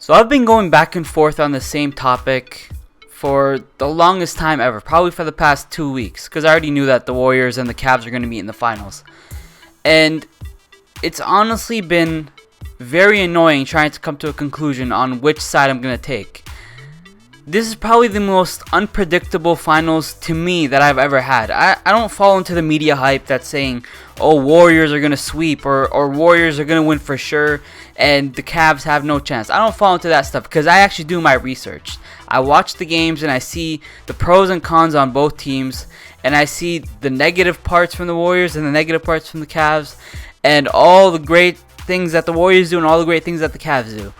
So I've been going back and forth on the same topic for the longest time ever, probably for the past 2 weeks, because I already knew that the Warriors and the Cavs are going to meet in the finals. And it's honestly been very annoying trying to come to a conclusion on which side I'm going to take. This is probably the most unpredictable finals to me that I've ever had. I don't fall into the media hype that's saying, oh, Warriors are going to sweep or Warriors are going to win for sure and the Cavs have no chance. I don't fall into that stuff because I actually do my research. I watch the games and I see the pros and cons on both teams, and I see the negative parts from the Warriors and the negative parts from the Cavs, and all the great things that the Warriors do and all the great things that the Cavs do.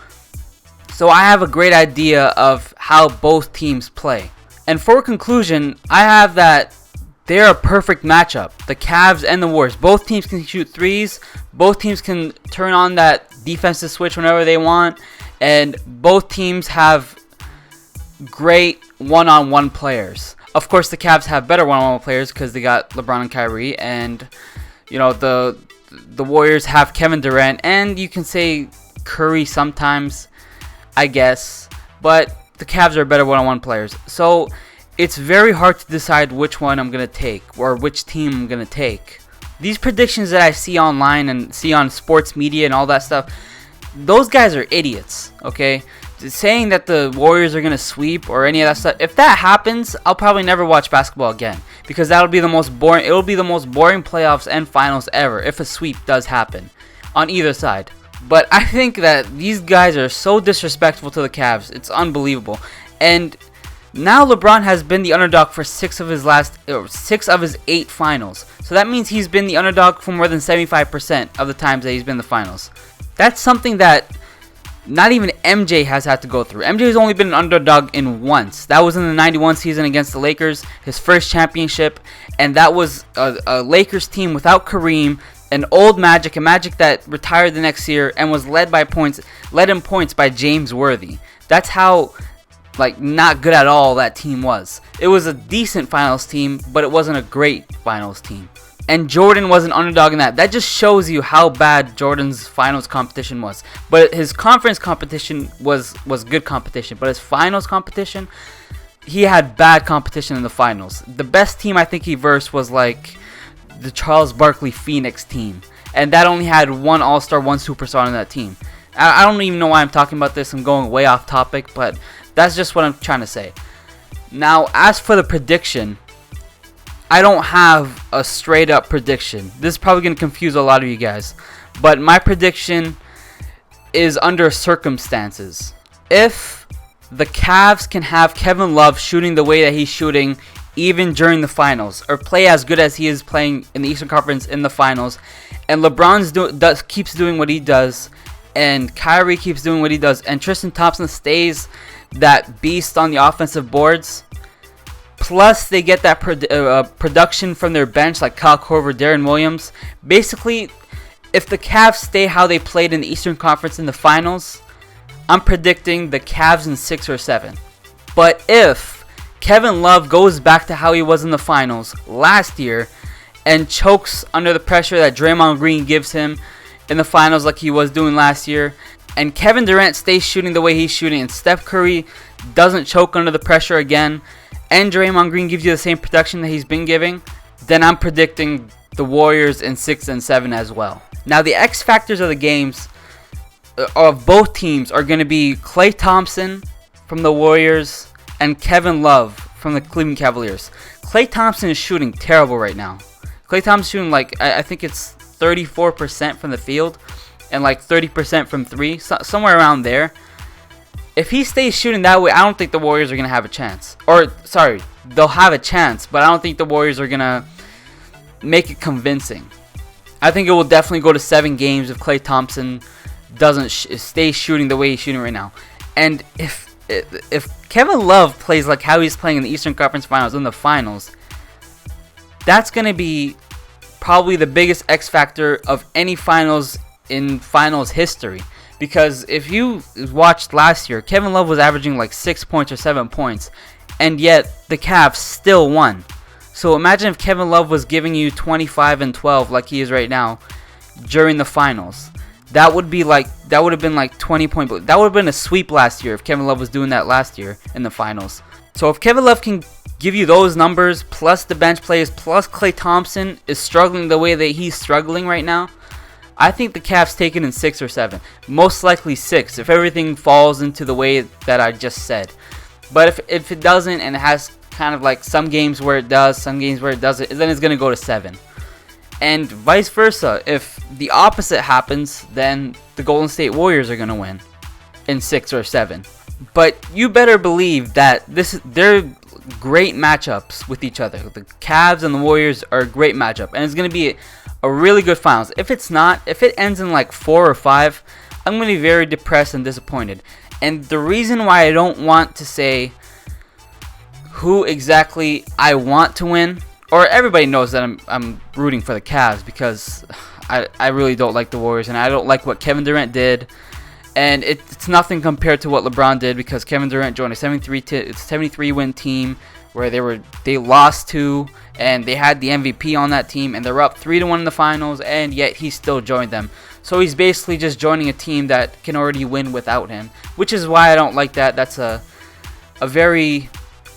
So I have a great idea of how both teams play. And for conclusion, I have that they're a perfect matchup. The Cavs and the Warriors. Both teams can shoot threes. Both teams can turn on that defensive switch whenever they want. And both teams have great one-on-one players. Of course, the Cavs have better one-on-one players because they got LeBron and Kyrie. And, you know, the Warriors have Kevin Durant. And you can say Curry sometimes, I guess, but the Cavs are better one-on-one players. So it's very hard to decide which one I'm going to take or which team I'm going to take. These predictions that I see online and see on sports media and all that stuff, those guys are idiots, okay? Saying that the Warriors are going to sweep or any of that stuff, if that happens, I'll probably never watch basketball again because that'll be the most boring. It'll be the most boring playoffs and finals ever if a sweep does happen on either side. But I think that these guys are so disrespectful to the Cavs. It's unbelievable. And now LeBron has been the underdog for 6 of his 8 finals. So that means he's been the underdog for more than 75% of the times that he's been in the finals. That's something that not even MJ has had to go through. MJ has only been an underdog in once. That was in the 91 season against the Lakers, his first championship. And that was a Lakers team without Kareem, an old Magic, a Magic that retired the next year and was led in points by James Worthy. That's how not good at all that team was. It was a decent finals team, but it wasn't a great finals team. And Jordan was an underdog in that. That just shows you how bad Jordan's finals competition was. But his conference competition was good competition. But his finals competition, he had bad competition in the finals. The best team I think he versed was the Charles Barkley Phoenix team, and that only had one all-star, one superstar on that team. I don't even know why I'm talking about this. I'm going way off topic, but that's just what I'm trying to say. Now, as for the prediction, I don't have a straight up prediction. This is probably going to confuse a lot of you guys, but my prediction is under circumstances. If the Cavs can have Kevin Love shooting the way that he's shooting even during the finals, or play as good as he is playing in the Eastern Conference in the finals, and LeBron keeps doing what he does, and Kyrie keeps doing what he does, and Tristan Thompson stays that beast on the offensive boards, plus they get that production from their bench like Kyle Korver, Darren Williams. Basically, if the Cavs stay how they played in the Eastern Conference in the finals, I'm predicting the Cavs in 6 or 7. But if Kevin Love goes back to how he was in the finals last year and chokes under the pressure that Draymond Green gives him in the finals like he was doing last year, and Kevin Durant stays shooting the way he's shooting, and Steph Curry doesn't choke under the pressure again, and Draymond Green gives you the same production that he's been giving, then I'm predicting the Warriors in 6 and 7 as well. Now, the X factors of the games of both teams are going to be Klay Thompson from the Warriors and Kevin Love from the Cleveland Cavaliers. Klay Thompson is shooting terrible right now. Klay Thompson shooting I think it's 34% from the field and 30% from 3, somewhere around there. If he stays shooting that way, I don't think the Warriors are going to have a chance. Or, sorry, they'll have a chance, but I don't think the Warriors are going to make it convincing. I think it will definitely go to 7 games if Klay Thompson doesn't stay shooting the way he's shooting right now. And if Kevin Love plays like how he's playing in the Eastern Conference Finals, in the finals, that's going to be probably the biggest X factor of any finals in finals history. Because if you watched last year, Kevin Love was averaging 6 points or 7 points, and yet the Cavs still won. So imagine if Kevin Love was giving you 25 and 12 like he is right now during the finals. that would have been like 20-point. That would have been a sweep last year if Kevin Love was doing that last year in the finals. So if Kevin Love can give you those numbers, plus the bench plays, plus Klay Thompson is struggling the way that he's struggling right now, I think the Cavs take it in 6 or 7. Most likely 6 if everything falls into the way that I just said. But if it doesn't, and it has kind of like some games where it does, some games where it doesn't, then it's going to go to 7. And vice versa. If the opposite happens, then the Golden State Warriors are going to win in 6 or 7. But you better believe that they're great matchups with each other. The Cavs and the Warriors are a great matchup, and it's going to be a really good finals. If it ends in like 4 or 5, I'm going to be very depressed and disappointed. And the reason why I don't want to say who exactly I want to win, or everybody knows that I'm rooting for the Cavs, because I really don't like the Warriors, and I don't like what Kevin Durant did. And it's nothing compared to what LeBron did, because Kevin Durant joined a 73 win team where they lost to, and they had the MVP on that team, and they're up 3-1 in the finals, and yet he still joined them. So he's basically just joining a team that can already win without him, which is why I don't like that. That's a very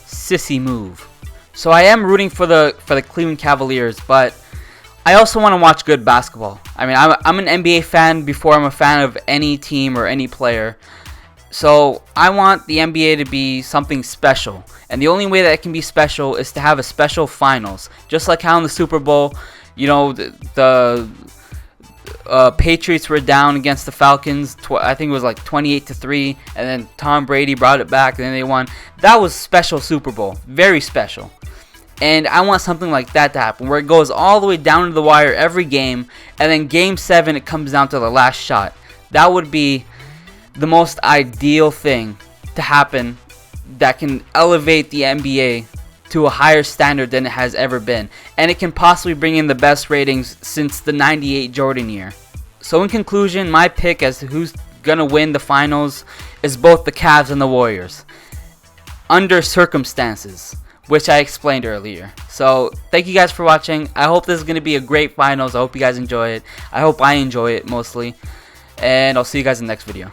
sissy move. So I am rooting for the Cleveland Cavaliers, but I also want to watch good basketball. I mean, I'm an NBA fan before I'm a fan of any team or any player. So I want the NBA to be something special. And the only way that it can be special is to have a special finals. Just like how in the Super Bowl, you know, the Patriots were down against the Falcons. I think it was like 28-3. And then Tom Brady brought it back and then they won. That was special Super Bowl. Very special. And I want something like that to happen, where it goes all the way down to the wire every game, and then Game 7 it comes down to the last shot. That would be the most ideal thing to happen that can elevate the NBA to a higher standard than it has ever been. And it can possibly bring in the best ratings since the 98 Jordan year. So in conclusion, my pick as to who's going to win the finals is both the Cavs and the Warriors, under circumstances, which I explained earlier. So thank you guys for watching. I hope this is going to be a great finals. I hope you guys enjoy it. I hope I enjoy it mostly. And I'll see you guys in the next video.